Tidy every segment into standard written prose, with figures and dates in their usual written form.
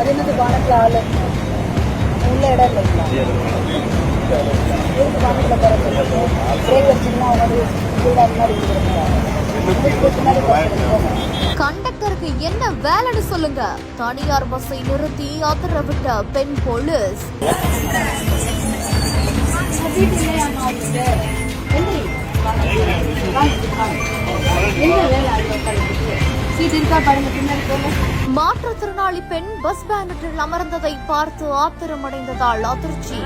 அது என்னது பானத்தில் ஆள் உள்ள இடம் இல்லைங்களா? பானத்தில் போகிறது பிரேக் வச்சுன்னா அவங்க கண்டக்டருக்கு என்ன வேலைன்னு சொல்லுங்க. தனியார் பஸ்ஸை நிறுத்தி ஆத்திரவிட்ட பெண் போலீஸ். மாற்றுத்திறனாளி பெண் பஸ் பேனட்டில் அமர்ந்ததை பார்த்து ஆத்திரமடைந்ததால் அதிர்ச்சி.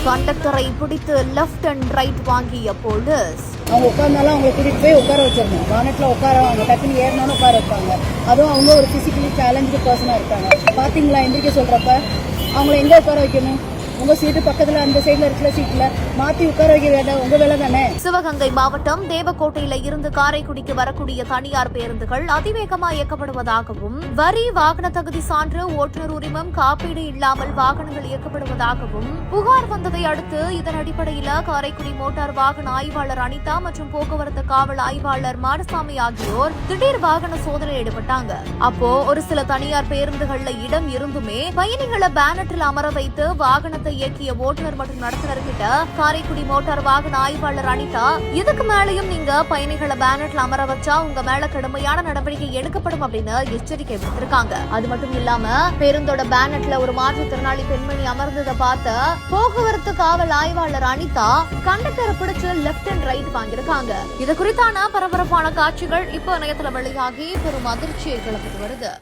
கண்டக்டரை பிடித்து லெப்ட் அண்ட் ரைட் வாங்கிய போலீஸ். அவங்க உட்கார்ந்தாலும் அவங்களை கூட்டிட்டு போய் உட்கார வச்சிடணும். வானட்ல உட்கார அவங்க டக்குன்னு ஏறினாலும் உட்கார வைப்பாங்க. அதுவும் அவங்க ஒரு பிசிக்கலி சேலஞ்சு பர்சனா இருக்காங்க. பாத்தீங்களா எந்திரிக்க சொல்றப்ப அவங்களை எங்க உட்கார வைக்கணும்? உங்க சீட்டு பக்கத்துல அந்த சைடுல இருக்கிற சீட்ல மாத்தி உட்கார வைக்க வேண்டாம், உங்க வேலை தானே. சிவகங்கை மாவட்டம் தேவக்கோட்டையில இருந்து காரைக்குடிக்கு வரக்கூடிய தனியார் பேருந்துகள் அதிவேகமா இயக்கப்படுவதாகவும் வரி, வாகன தகுதி சான்று, ஓட்டுநர் உரிமம், காப்பீடு இல்லாமல் வாகனங்கள் இயக்கப்படுவதாகவும் புகார் வந்ததை அடுத்து இதன் அடிப்படையில காரைக்குடி மோட்டார் வாகன ஆய்வாளர் அனிதா மற்றும் போக்குவரத்து காவல் ஆய்வாளர் மாடசாமி ஆகியோர் திடீர் வாகன சோதனையில் ஈடுபட்டாங்க. அப்போ ஒரு சில தனியார் பேருந்துகள்ல இடம் இருந்துமே பயணிகளை பேனட்டில் அமர வைத்து வாகனத்தை இயக்கிய ஓட்டுநர் மற்றும் நடத்துனர்கிட்ட காரைக்குடி மோட்டார் வாகன ஆய்வாளர் அனிதா, இதுக்கு மேலையும் நீங்க பயணிகளை பேனட்ல அமர வச்சா உங்க மேல கடுமையான நடவடிக்கை எடுக்கப்படும் அப்படின்னு எச்சரிக்கை விடுத்திருக்காங்க. அது மட்டும் இல்லாம பேருந்தோட பேனட்ல ஒரு மாற்றுத்திறனாளி பெண்மணி அமர்ந்ததை பார்த்த போக்குவரத்து காவல் ஆய்வாளர் அனிதா கண்டக்டரை பிடிச்சு லெப்ட் அண்ட் ரைட் வாங்கியிருக்காங்க. இது குறித்தான பரபரப்பான காட்சிகள் இப்போ இணையத்துல வெளியாகி பெரும் அதிர்ச்சியை கிளப்பிட்டு வருது.